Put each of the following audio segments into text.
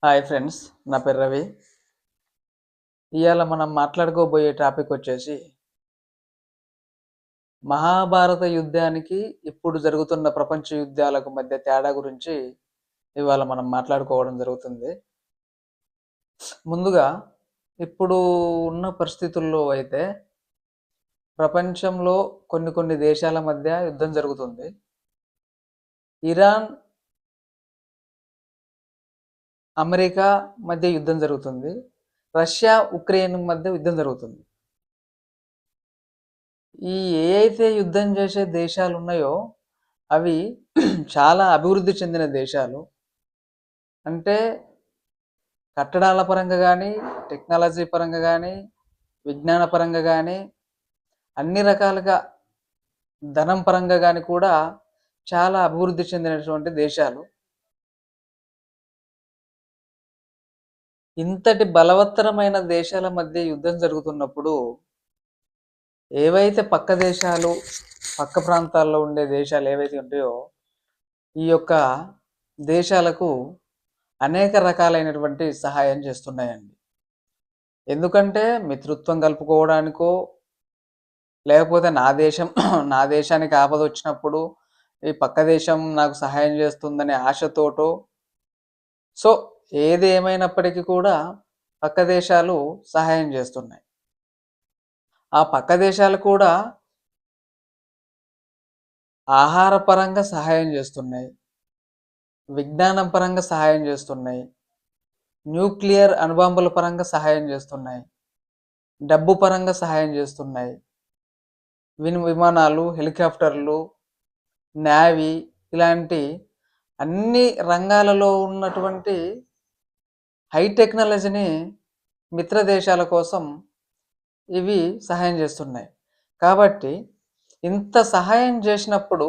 Hi friends, నా పేరు రవి. ఇవాళ మనం మాట్లాడుకోబోయే టాపిక్ వచ్చేసి మహాభారత యుద్ధానికి ఇప్పుడు జరుగుతున్న ప్రపంచ యుద్ధాలకు మధ్య తేడా గురించి ఇవాళ మనం మాట్లాడుకోవడం జరుగుతుంది. ముందుగా ఇప్పుడు ఉన్న పరిస్థితుల్లో అయితే ప్రపంచంలో కొన్ని దేశాల మధ్య యుద్ధం జరుగుతుంది. ఇరాన్, అమెరికా మధ్య యుద్ధం జరుగుతుంది. రష్యా, ఉక్రెయిన్ మధ్య యుద్ధం జరుగుతుంది. ఈ ఏ అయితే యుద్ధం చేసే దేశాలు ఉన్నాయో అవి చాలా అభివృద్ధి చెందిన దేశాలు. అంటే కట్టడాల పరంగా కానీ, టెక్నాలజీ పరంగా కానీ, విజ్ఞాన పరంగా కానీ, అన్ని రకాలుగా ధనం పరంగా కానీ కూడా చాలా అభివృద్ధి చెందినటువంటి దేశాలు. ఇంతటి బలవత్తరమైన దేశాల మధ్య యుద్ధం జరుగుతున్నప్పుడు ఏవైతే పక్క దేశాలు, పక్క ప్రాంతాల్లో ఉండే దేశాలు ఏవైతే ఉంటాయో ఈ యొక్క దేశాలకు అనేక రకాలైనటువంటి సహాయం చేస్తున్నాయండి. ఎందుకంటే మిత్రత్వం కలుపుకోవడానికో, లేకపోతే నా దేశానికి ఆపద వచ్చినప్పుడు ఈ పక్క దేశం నాకు సహాయం చేస్తుందనే ఆశతోటో, సో ఏది ఏమైనప్పటికీ కూడా పక్క దేశాలు సహాయం చేస్తున్నాయి. ఆ పక్క దేశాలు కూడా ఆహార పరంగా సహాయం చేస్తున్నాయి, విజ్ఞానం పరంగా సహాయం చేస్తున్నాయి, న్యూక్లియర్ అణుబాంబుల పరంగా సహాయం చేస్తున్నాయి, డబ్బు పరంగా సహాయం చేస్తున్నాయి. విమానాలు, హెలికాప్టర్లు, నేవీ ఇలాంటి అన్ని రంగాలలో ఉన్నటువంటి హై టెక్నాలజీని మిత్ర దేశాల కోసం ఇవి సహాయం చేస్తున్నాయి. కాబట్టి ఇంత సహాయం చేసినప్పుడు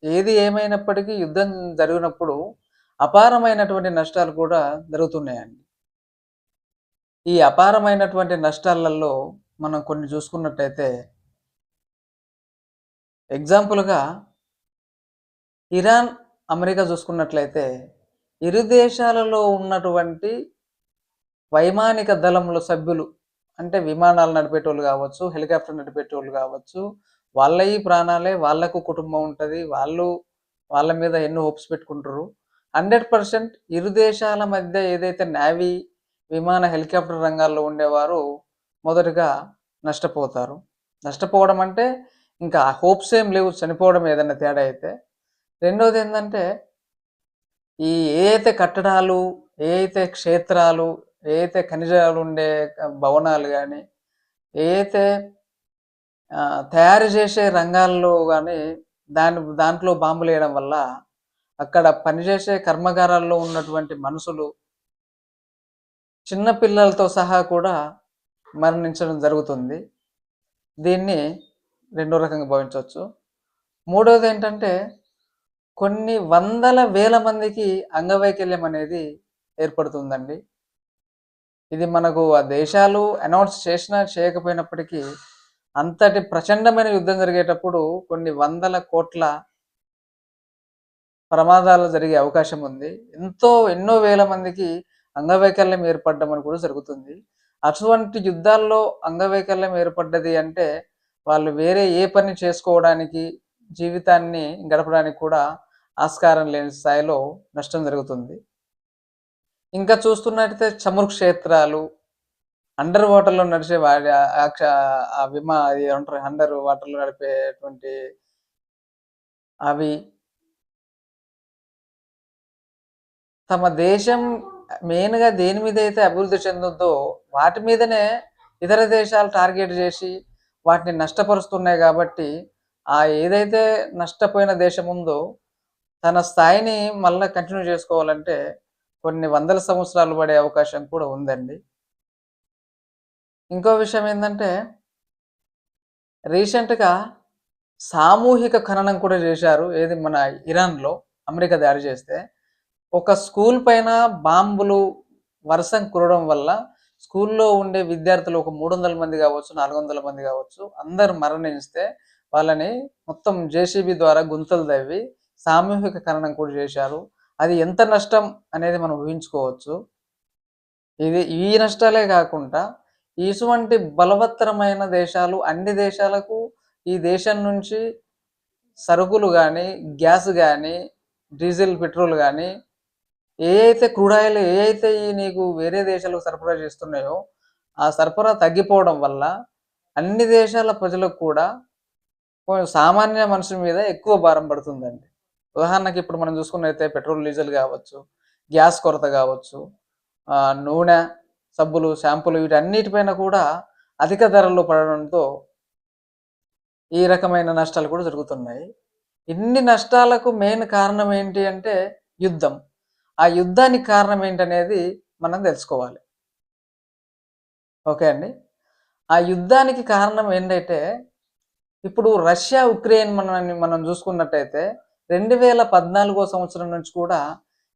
ఏది ఏమైనప్పటికీ యుద్ధం జరిగినప్పుడు అపారమైనటువంటి నష్టాలు కూడా జరుగుతున్నాయండి. ఈ అపారమైనటువంటి నష్టాలలో మనం కొన్ని చూసుకున్నట్టయితే, ఎగ్జాంపుల్గా ఇరాన్, అమెరికా చూసుకున్నట్లయితే ఇరు దేశాలలో ఉన్నటువంటి వైమానిక దళంలో సభ్యులు, అంటే విమానాలు నడిపేటోళ్ళు కావచ్చు, హెలికాప్టర్ నడిపేటోళ్ళు కావచ్చు, వాళ్ళ ఈ ప్రాణాలే, వాళ్లకు కుటుంబం ఉంటుంది, వాళ్ళ మీద ఎన్నో హోప్స్ పెట్టుకుంటారు. 100% ఇరు దేశాల మధ్య ఏదైతే నేవీ, విమాన, హెలికాప్టర్ రంగాల్లో ఉండేవారు మొదటగా నష్టపోతారు. నష్టపోవడం అంటే ఇంకా హోప్స్ ఏం లేవు, చనిపోవడం ఏదైనా తేడా అయితే. రెండోది ఏంటంటే ఈ ఏ అయితే కట్టడాలు, ఏ అయితే క్షేత్రాలు, ఏ అయితే ఖనిజాలు ఉండే భవనాలు కానీ, ఏ అయితే తయారు చేసే రంగాల్లో కానీ దాంట్లో బాంబులు వేయడం వల్ల అక్కడ పనిచేసే కర్మాగారాల్లో ఉన్నటువంటి మనుషులు, చిన్న పిల్లలతో సహా కూడా మరణించడం జరుగుతుంది. దీన్ని రెండో రకంగా భావించవచ్చు. మూడవది ఏంటంటే కొన్ని వందల వేల మందికి అంగవైకల్యం అనేది ఏర్పడుతుందండి. ఇది మనకు ఆ దేశాలు అనౌన్స్ చేసినా చేయకపోయినప్పటికీ అంతటి ప్రచండమైన యుద్ధం జరిగేటప్పుడు కొన్ని వందల కోట్ల ప్రమాదాలు జరిగే అవకాశం ఉంది. ఎన్నో వేల మందికి అంగవైకల్యం ఏర్పడడం అని కూడా జరుగుతుంది. అటువంటి యుద్ధాల్లో అంగవైకల్యం ఏర్పడ్డది అంటే వాళ్ళు వేరే ఏ పని చేసుకోవడానికి, జీవితాన్ని గడపడానికి కూడా ఆస్కారం లేని స్థాయిలో నష్టం జరుగుతుంది. ఇంకా చూస్తున్నట్టయితే చమురు క్షేత్రాలు, అండర్ వాటర్లో నడిచే అది ఏమంటారు, అండర్ వాటర్లో నడిపేటువంటి అవి తమ దేశం మెయిన్గా దేని మీద అయితే అభివృద్ధి చెందుద్దో వాటి మీదనే ఇతర దేశాలు టార్గెట్ చేసి వాటిని నష్టపరుస్తున్నాయి. కాబట్టి ఏదైతే నష్టపోయిన దేశం ఉందో తన స్థాయిని మళ్ళీ కంటిన్యూ చేసుకోవాలంటే కొన్ని వందల సంవత్సరాలు పడే అవకాశం కూడా ఉందండి. ఇంకో విషయం ఏంటంటే రీసెంట్గా సామూహిక ఖననం కూడా చేశారు. ఏది మన ఇరాన్లో అమెరికా దాడి చేస్తే ఒక స్కూల్ పైన బాంబులు వర్షం కురవడం వల్ల స్కూల్లో ఉండే విద్యార్థులు ఒక 300 మంది కావచ్చు, 400 మంది కావచ్చు, అందరు మరణిస్తే వాళ్ళని మొత్తం జేసీబీ ద్వారా గుంతలు తవ్వి సామూహిక ఖననం కూడా చేశారు. అది ఎంత నష్టం అనేది మనం ఊహించుకోవచ్చు. ఈ నష్టాలే కాకుండా ఇటువంటి బలవత్తరమైన దేశాలు అన్ని దేశాలకు ఈ దేశం నుంచి సరుకులు గానీ, గ్యాస్ గానీ, డీజిల్, పెట్రోల్ గానీ ఏ అయితే క్రూడ్ ఆయిల్ ఏ అయితే నీకు వేరే దేశాలకు సరఫరా చేస్తున్నాయో, ఆ సరఫరా తగ్గిపోవడం వల్ల అన్ని దేశాల ప్రజలకు కూడా సామాన్య మనుషుల మీద ఎక్కువ భారం పడుతుందండి. ఉదాహరణకి ఇప్పుడు మనం చూసుకున్నట్టయితే పెట్రోల్, డీజిల్ కావచ్చు, గ్యాస్ కొరత కావచ్చు, నూనె, సబ్బులు, షాంపూలు వీటన్నిటిపైన కూడా అధిక ధరలు పడడంతో ఈ రకమైన నష్టాలు కూడా జరుగుతున్నాయి. ఇన్ని నష్టాలకు మెయిన్ కారణం ఏంటి అంటే యుద్ధం. ఆ యుద్ధానికి కారణం ఏంటనేది మనం తెలుసుకోవాలి. ఓకే అండి. ఆ యుద్ధానికి కారణం ఏంటంటే ఇప్పుడు రష్యా, ఉక్రెయిన్ మనం చూసుకున్నట్టయితే 2014 సంవత్సరం నుంచి కూడా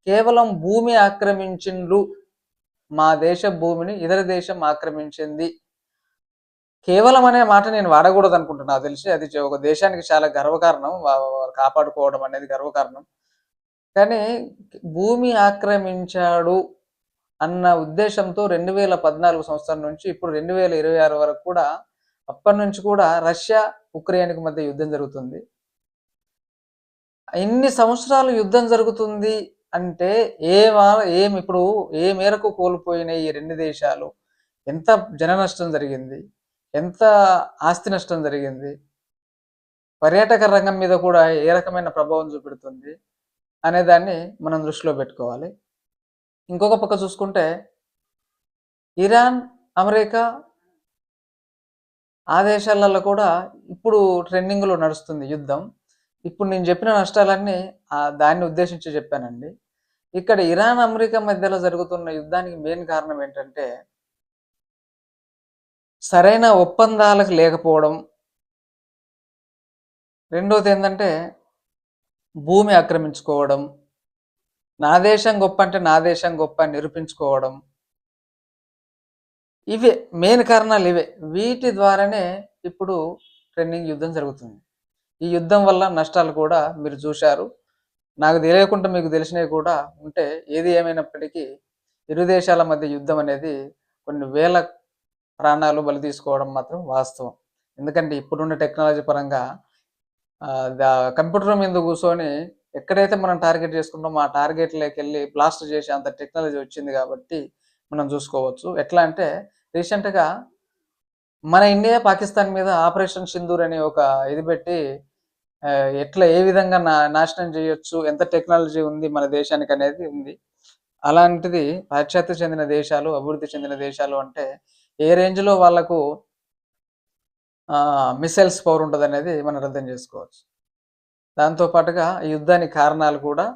కేవలం భూమి ఆక్రమించిండ్రు. మా దేశ భూమిని ఇతర దేశం ఆక్రమించింది. కేవలం అనే మాట నేను వాడకూడదు అనుకుంటున్నా. నాకు తెలిసి అది ఒక దేశానికి చాలా గర్వకారణం. కాపాడుకోవడం అనేది గర్వకారణం. కానీ భూమి ఆక్రమించాడు అన్న ఉద్దేశంతో 2014 సంవత్సరం నుంచి ఇప్పుడు 2026 వరకు కూడా అప్పటి నుంచి కూడా రష్యా, ఉక్రెయిన్‌కి మధ్య యుద్ధం జరుగుతుంది. ఇన్ని సంవత్సరాలు యుద్ధం జరుగుతుంది అంటే ఇప్పుడు ఏ మేరకు కోల్పోయినాయి ఈ 2 దేశాలు? ఎంత జన నష్టం జరిగింది? ఎంత ఆస్తి నష్టం జరిగింది? పర్యాటక రంగం మీద కూడా ఏ రకమైన ప్రభావం చూపెడుతుంది అనే దాన్ని మనం దృష్టిలో పెట్టుకోవాలి. ఇంకొక పక్క చూసుకుంటే ఇరాన్, అమెరికా ఆ దేశాలలో కూడా ఇప్పుడు ట్రెండింగ్‌లో నడుస్తుంది యుద్ధం. ఇప్పుడు నేను చెప్పిన నష్టాలన్నీ దాన్ని ఉద్దేశించి చెప్పానండి. ఇక్కడ ఇరాన్, అమెరికా మధ్యలో జరుగుతున్న యుద్ధానికి మెయిన్ కారణం ఏంటంటే సరైన ఒప్పందాలకు లేకపోవడం. రెండోది ఏంటంటే భూమి ఆక్రమించుకోవడం. నా దేశం గొప్ప అంటే నా దేశం గొప్ప అని నిరూపించుకోవడం. ఇవే మెయిన్ కారణాలు ఇవే. వీటి ద్వారానే ఇప్పుడు ట్రెండింగ్ యుద్ధం జరుగుతుంది. ఈ యుద్ధం వల్ల నష్టాలు కూడా మీరు చూశారు. నాకు తెలియకుండా మీకు తెలిసినవి కూడా ఉంటే ఏది ఏమైనప్పటికీ ఇరు దేశాల మధ్య యుద్ధం అనేది కొన్ని వేల ప్రాణాలు బలి తీసుకోవడం మాత్రం వాస్తవం. ఎందుకంటే ఇప్పుడున్న టెక్నాలజీ పరంగా కంప్యూటర్ మీద కూర్చొని ఎక్కడైతే మనం టార్గెట్ చేసుకుంటామో ఆ టార్గెట్లోకి వెళ్ళి బ్లాస్ట్ చేసే అంత టెక్నాలజీ వచ్చింది కాబట్టి మనం చూసుకోవచ్చు. ఎట్లా అంటే రీసెంట్గా మన ఇండియా పాకిస్తాన్ మీద ఆపరేషన్ సింధూర్ అనే ఒక ఇది పెట్టి ఎట్లా ఏ విధంగా నాశనం చేయొచ్చు, ఎంత టెక్నాలజీ ఉంది మన దేశానికి అనేది ఉంది. అలాంటిది పాశ్చాత్య చెందిన దేశాలు, అభివృద్ధి చెందిన దేశాలు అంటే ఏ రేంజ్లో వాళ్లకు మిసైల్స్ పవర్ ఉంటుంది అనేది మనం అర్థం చేసుకోవచ్చు. దాంతోపాటుగా ఈ యుద్ధానికి కారణాలు కూడా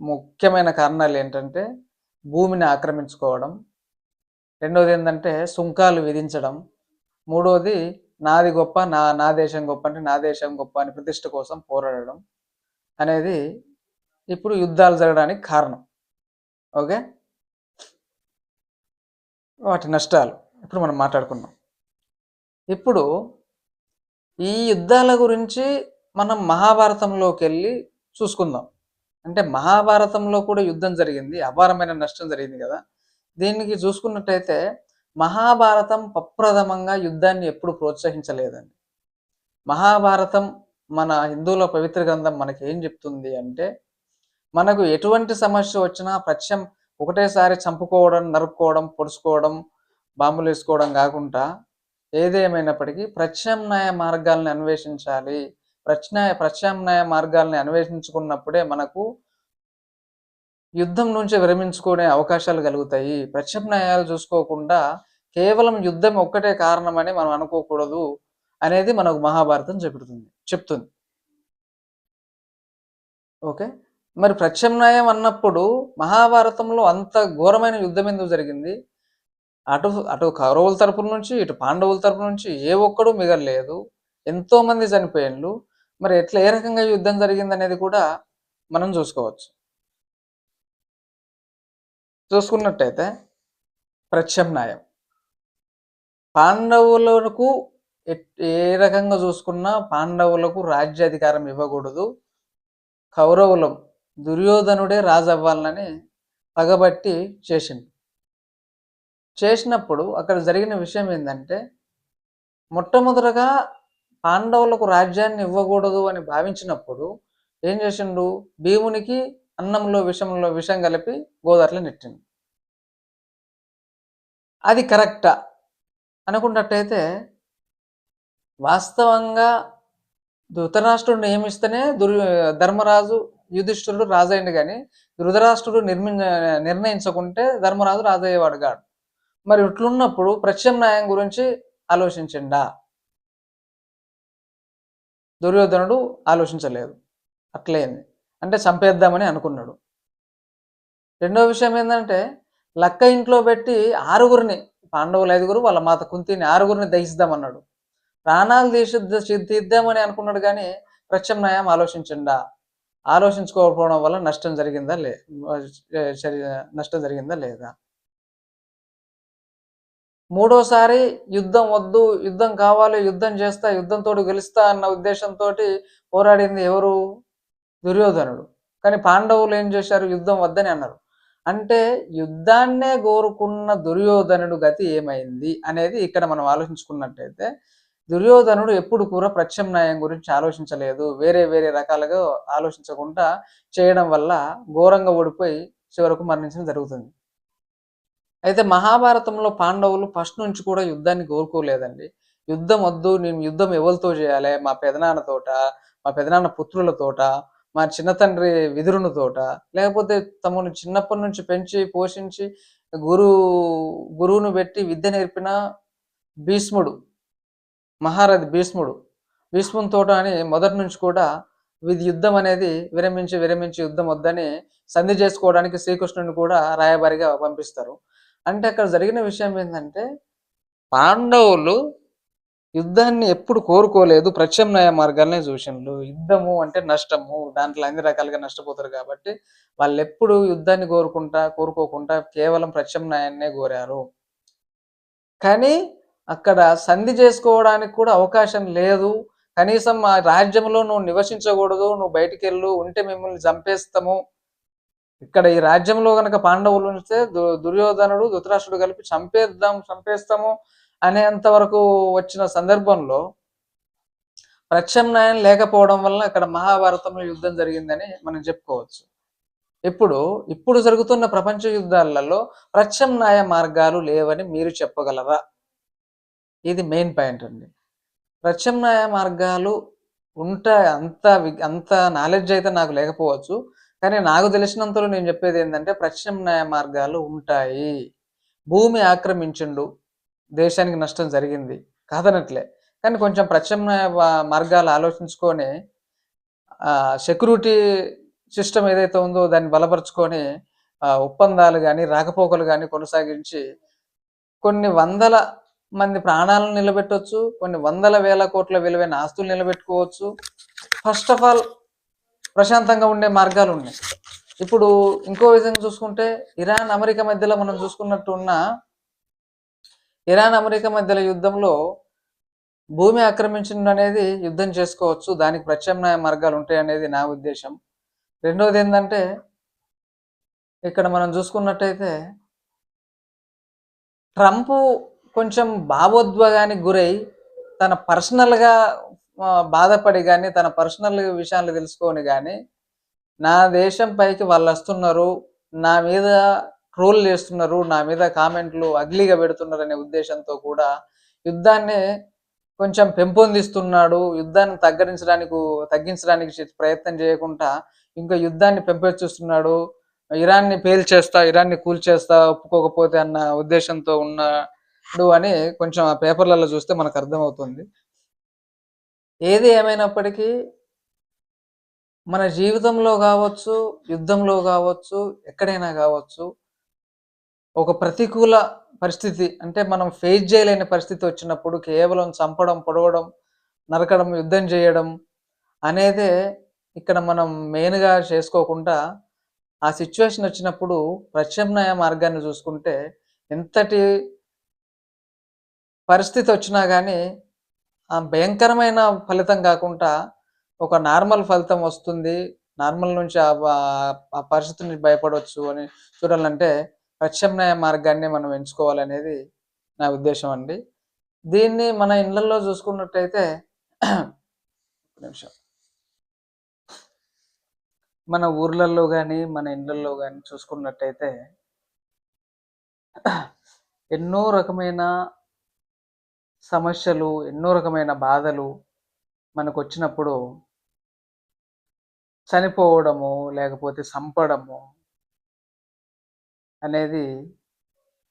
ముఖ్యమైన కారణాలు ఏంటంటే భూమిని ఆక్రమించుకోవడం, రెండోది ఏంటంటే సుంకాలు విధించడం, మూడోది నాది గొప్ప, నా దేశం గొప్ప అంటే నా దేశం గొప్ప అని ప్రతిష్ట కోసం పోరాడడం అనేది ఇప్పుడు యుద్ధాలు జరగడానికి కారణం. ఓకే, వాటి నష్టాలు ఇప్పుడు మనం మాట్లాడుకున్నాం. ఇప్పుడు ఈ యుద్ధాల గురించి మనం మహాభారతంలోకి వెళ్ళి చూసుకుందాం. అంటే మహాభారతంలో కూడా యుద్ధం జరిగింది, అపారమైన నష్టం జరిగింది కదా. దీనికి చూసుకున్నట్టయితే మహాభారతం ప్రప్రథమంగా యుద్ధాన్ని ఎప్పుడు ప్రోత్సహించలేదండి. మహాభారతం మన హిందువుల పవిత్ర గ్రంథం మనకి ఏం చెప్తుంది అంటే మనకు ఎటువంటి సమస్య వచ్చినా ఒకటేసారి చంపుకోవడం, నరుక్కోవడం, పొడుచుకోవడం, బాంబులు వేసుకోవడం కాకుండా ఏదేమైనప్పటికీ ప్రత్యామ్నాయ మార్గాల్ని అన్వేషించాలి. ప్రత్యామ్నాయ మార్గాల్ని అన్వేషించుకున్నప్పుడే మనకు యుద్ధం నుంచి విరమించుకునే అవకాశాలు కలుగుతాయి. ప్రత్యామ్నాయాలు చూసుకోకుండా కేవలం యుద్ధం ఒక్కటే కారణమని మనం అనుకోకూడదు అనేది మనకు మహాభారతం చెప్తుంది. ఓకే, మరి ప్రత్యామ్నాయం అన్నప్పుడు మహాభారతంలో అంత ఘోరమైన యుద్ధం ఎందుకు జరిగింది? అటు కౌరవుల తరపు నుంచి ఇటు పాండవుల తరపు నుంచి ఏ ఒక్కడూ మిగలలేదు, ఎంతో మంది చనిపోయిండ్రు. మరి ఏ రకంగా యుద్ధం జరిగింది అనేది కూడా మనం చూసుకున్నట్టయితే ప్రత్యామ్నాయం పాండవులకు ఏ రకంగా చూసుకున్నా పాండవులకు రాజ్యాధికారం ఇవ్వకూడదు, కౌరవులం దుర్యోధనుడే రాజు అవ్వాలని పగబట్టి చేసిండు. చేసినప్పుడు అక్కడ జరిగిన విషయం ఏందంటే, మొట్టమొదటగా పాండవులకు రాజ్యాన్ని ఇవ్వకూడదు అని భావించినప్పుడు ఏం చేసిండు? భీమునికి అన్నంలో విషం కలిపి గోదావరిలో నెట్టిండు. అది కరెక్టా అనుకున్నట్టయితే, వాస్తవంగా ధృతరాష్ట్రుడు నియమిస్తేనే ధర్మరాజు యుధిష్ఠిరుడు రాజయ్యిండు కానీ ధృతరాష్ట్రుడు నిర్ణయించకుంటే ధర్మరాజు రాజయ్యేవాడు కాడు. మరి ఇట్లున్నప్పుడు ప్రత్యామ్నాయం గురించి ఆలోచించిండా? దుర్యోధనుడు ఆలోచించలేదు. అట్లయింది. అంటే చంపేద్దామని అనుకున్నాడు. రెండో విషయం ఏంటంటే, లక్క ఇంట్లో పెట్టి 6గురిని, పాండవులు 5గురు, వాళ్ళ మాత కుంతిని 6గురిని దహిస్తామన్నాడు. ప్రాణాలు తీద్దామని అనుకున్నాడు కానీ ప్రత్యామ్నాయం ఆలోచించిండా? ఆలోచించుకోకపోవడం వల్ల నష్టం జరిగిందా లేదా? మూడోసారి యుద్ధం వద్దు, యుద్ధం కావాలి, యుద్ధం చేస్తా, యుద్ధంతో గెలుస్తా అన్న ఉద్దేశంతో పోరాడింది ఎవరు? దుర్యోధనుడు. కానీ పాండవులు ఏం చేశారు? యుద్ధం వద్దని అన్నారు. అంటే యుద్ధాన్నే కోరుకున్న దుర్యోధనుడు గతి ఏమైంది అనేది ఇక్కడ మనం ఆలోచించుకున్నట్టయితే, దుర్యోధనుడు ఎప్పుడు కూడా ప్రత్యామ్నాయం గురించి ఆలోచించలేదు. వేరే వేరే రకాలుగా ఆలోచించకుండా చేయడం వల్ల ఘోరంగా ఓడిపోయి చివరకు మరణించడం జరుగుతుంది. అయితే మహాభారతంలో పాండవులు ఫస్ట్ నుంచి కూడా యుద్ధాన్ని కోరుకోలేదండి. యుద్ధం వద్దు, నేను యుద్ధం ఎవరితో చేయాలి? మా పెదనాన్నతోట, మా పెదనాన్న పుత్రులతోట, మా చిన్న తండ్రి విదురునితోట, లేకపోతే తమను చిన్నప్పటి నుంచి పెంచి పోషించి గురువును పెట్టి విద్య నేర్పిన భీష్ముడు, మహారథి భీష్మునితోట అని మొదటి నుంచి కూడా యుద్ధం అనేది విరమించి యుద్ధం వద్దని సంధి చేసుకోవడానికి శ్రీకృష్ణుని కూడా రాయబారిగా పంపిస్తారు. అంటే అక్కడ జరిగిన విషయం ఏంటంటే, పాండవులు యుద్ధాన్ని ఎప్పుడు కోరుకోలేదు, ప్రత్యామ్నాయ మార్గాలనే చూసిండ్రు. యుద్ధము అంటే నష్టము, దాంట్లో అన్ని రకాలుగా నష్టపోతారు కాబట్టి వాళ్ళు ఎప్పుడు యుద్ధాన్ని కోరుకోకుండా కేవలం ప్రత్యామ్నాయాన్నే కోరారు. కానీ అక్కడ సంధి చేసుకోవడానికి కూడా అవకాశం లేదు. కనీసం ఆ రాజ్యంలో నువ్వు నివసించకూడదు, నువ్వు బయటికి వెళ్ళు, ఉంటే మిమ్మల్ని చంపేస్తాము. ఇక్కడ ఈ రాజ్యంలో గనక పాండవులు ఉంటే దుర్యోధనుడు ధృతరాష్ట్రుడు కలిపి చంపేస్తాము అనేంత వరకు వచ్చిన సందర్భంలో ప్రత్యామ్నాయం లేకపోవడం వల్ల అక్కడ మహాభారతంలో యుద్ధం జరిగిందని మనం చెప్పుకోవచ్చు. ఇప్పుడు జరుగుతున్న ప్రపంచ యుద్ధాలలో ప్రత్యామ్నాయ మార్గాలు లేవని మీరు చెప్పగలరా? ఇది మెయిన్ పాయింట్ అండి. ప్రత్యామ్నాయ మార్గాలు ఉంటాయి, అంత నాలెడ్జ్ అయితే నాకు లేకపోవచ్చు. కానీ నాకు తెలిసినంతలో నేను చెప్పేది ఏంటంటే, ప్రత్యామ్నాయ మార్గాలు ఉంటాయి. భూమి ఆక్రమించిండు, దేశానికి నష్టం జరిగింది కాదనట్లే. కానీ కొంచెం ప్రత్యామ్నాయ మార్గాలు ఆలోచించుకొని సెక్యూరిటీ సిస్టమ్ ఏదైతే ఉందో దాన్ని బలపరుచుకొని ఒప్పందాలు కానీ రాకపోకలు కానీ కొనసాగించి కొన్ని వందల మంది ప్రాణాలను నిలబెట్టవచ్చు, కొన్ని వందల వేల కోట్ల విలువైన ఆస్తులు నిలబెట్టుకోవచ్చు. ఫస్ట్ ఆఫ్ ఆల్ ప్రశాంతంగా ఉండే మార్గాలు ఉన్నాయి. ఇప్పుడు ఇంకో విధంగా చూసుకుంటే, ఇరాన్ అమెరికా మధ్యలో మనం చూసుకున్నట్టు ఉన్న ఇరాన్ అమెరికా మధ్యలో యుద్ధంలో భూమి ఆక్రమించడం అనేది యుద్ధం చేసుకోవచ్చు, దానికి ప్రత్యామ్నాయ మార్గాలు ఉంటాయి అనేది నా ఉద్దేశం. రెండోది ఏంటంటే, ఇక్కడ మనం చూసుకున్నట్టయితే ట్రంప్ కొంచెం భావోద్వేగానికి గురై తన పర్సనల్గా బాధపడి కానీ తన పర్సనల్ విషయాలు తెలుసుకొని కానీ నా దేశం పైకి వాళ్ళు వస్తున్నారు, నా మీద ట్రోల్ చేస్తున్నారు, నా మీద కామెంట్లు అగ్లీగా పెడుతున్నారు అనే ఉద్దేశంతో కూడా యుద్ధాన్ని కొంచెం పెంపొందిస్తున్నాడు. యుద్ధాన్ని తగ్గించడానికి ప్రయత్నం చేయకుండా ఇంకా యుద్ధాన్ని పెంపొందిస్తున్నాడు. ఇరాన్ని పేల్చేస్తా, ఇరాన్ని కూల్చేస్తా ఒప్పుకోకపోతే అన్న ఉద్దేశంతో ఉన్నాడు అని కొంచెం ఆ పేపర్లలో చూస్తే మనకు అర్థమవుతుంది. ఏది ఏమైనప్పటికీ మన జీవితంలో కావచ్చు, యుద్ధంలో కావచ్చు, ఎక్కడైనా కావచ్చు, ఒక ప్రతికూల పరిస్థితి అంటే మనం ఫేస్ చేయలేని పరిస్థితి వచ్చినప్పుడు కేవలం చంపడం, పొడవడం, నరకడం, యుద్ధం చేయడం అనేదే ఇక్కడ మనం మెయిన్గా చేసుకోకుండా ఆ సిచ్యువేషన్ వచ్చినప్పుడు ప్రత్యామ్నాయ మార్గాన్ని చూసుకుంటే ఎంతటి పరిస్థితి వచ్చినా కానీ ఆ భయంకరమైన ఫలితం కాకుండా ఒక నార్మల్ ఫలితం వస్తుంది. నార్మల్ నుంచి ఆ పరిస్థితి నుంచి భయపడవచ్చు అని చూడాలంటే ప్రత్యామ్నాయ మార్గాన్ని మనం ఎంచుకోవాలనేది నా ఉద్దేశం అండి. దీన్ని మన ఇళ్లల్లో చూసుకున్నట్టయితే ఒక్క నిమిషం. మన ఊర్లల్లో గాని, మన ఇళ్లల్లో గాని చూసుకున్నట్టయితే ఎన్నో రకమైన సమస్యలు, ఎన్నో రకమైన బాధలు మనకొచ్చినప్పుడు చనిపోవడము, లేకపోతే సంపడము అనేది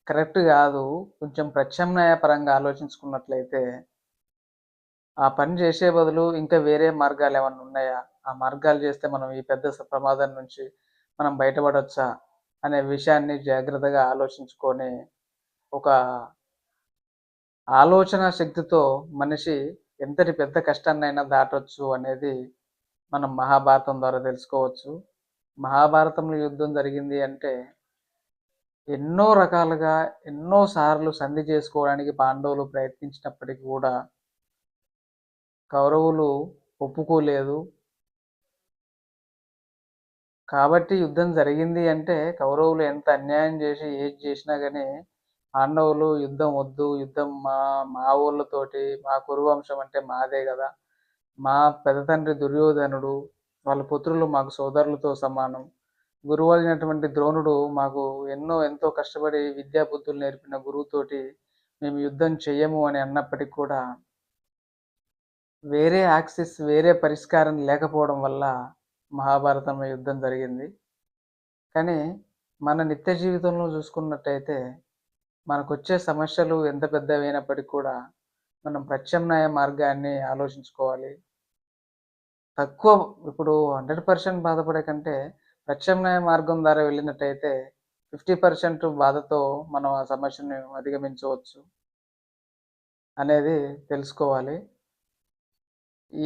కరెక్ట్ గాదు. కొంచెం ప్రత్యామ్నాయ పరంగా ఆలోచించుకున్నట్లయితే, ఆ పని చేసే బదులు ఇంకా వేరే మార్గాలేమన్నా ఉన్నాయా? ఆ మార్గాలు చేస్తే మనం ఈ పెద్ద ప్రమాదం నుంచి మనం బయటపడొచ్చా? అనే విషయాన్ని జాగ్రత్తగా ఆలోచించుకొని, ఒక ఆలోచనా శక్తితో మనిషి ఎంతటి పెద్ద కష్టాన్నైనా దాటొచ్చు అనేది మనం మహాభారతం ద్వారా తెలుసుకోవచ్చు. మహాభారతంలో యుద్ధం జరిగింది అంటే ఎన్నో రకాలుగా, ఎన్నో సార్లు సంధి చేసుకోవడానికి పాండవులు ప్రయత్నించినప్పటికి కూడా కౌరవులు ఒప్పుకోలేదు. కాబట్టి యుద్ధం జరిగింది అంటే కౌరవులు ఎంత అన్యాయం చేసి ఏది చేసినా గాని పాండవులు యుద్ధం వద్దు, యుద్ధం మా వోళ్ళతోటి, మా కురువంశం అంటే మాదే గదా! మా పెద్ద తండ్రి దుర్యోధనుడు, వాళ్ళ పుత్రులు మాకు సోదరులతో సమానం. గురువైనటువంటి ద్రోణుడు మాకు ఎంతో కష్టపడి విద్యా బుద్ధులు నేర్పిన గురువుతోటి మేము యుద్ధం చెయ్యము అని అన్నప్పటికి కూడా వేరే యాక్సిస్, వేరే పరిష్కారం లేకపోవడం వల్ల మహాభారతంలో యుద్ధం జరిగింది. కానీ మన నిత్య జీవితంలో చూసుకున్నట్టయితే మనకొచ్చే సమస్యలు ఎంత పెద్దవైనప్పటికి కూడా మనం ప్రత్యామ్నాయ మార్గాన్ని ఆలోచించుకోవాలి. తక్కువ ఇప్పుడు 100% బాధపడే కంటే ప్రత్యామ్నాయ మార్గం ద్వారా వెళ్ళినట్టయితే 50% బాధతో మనం ఆ సమస్యను అధిగమించవచ్చు అనేది తెలుసుకోవాలి.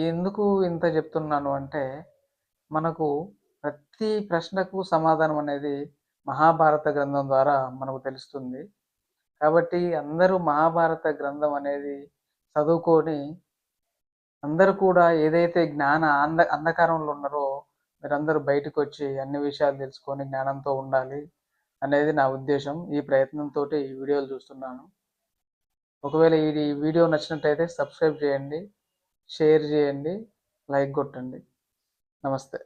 ఎందుకు ఇంత చెప్తున్నాను అంటే, మనకు ప్రతి ప్రశ్నకు సమాధానం అనేది మహాభారత గ్రంథం ద్వారా మనకు తెలుస్తుంది. కాబట్టి అందరూ మహాభారత గ్రంథం అనేది చదువుకొని అందరూ కూడా ఏదైతే అంధకారంలో ఉన్నారో మీరందరూ బయటకొచ్చి అన్ని విషయాలు తెలుసుకొని జ్ఞానంతో ఉండాలి అనేది నా ఉద్దేశం. ఈ ప్రయత్నంతోటి ఈ వీడియోలు చూస్తున్నాను. ఒకవేళ ఈ వీడియో నచ్చినట్టయితే సబ్స్క్రైబ్ చేయండి, షేర్ చేయండి, లైక్ కొట్టండి. నమస్తే.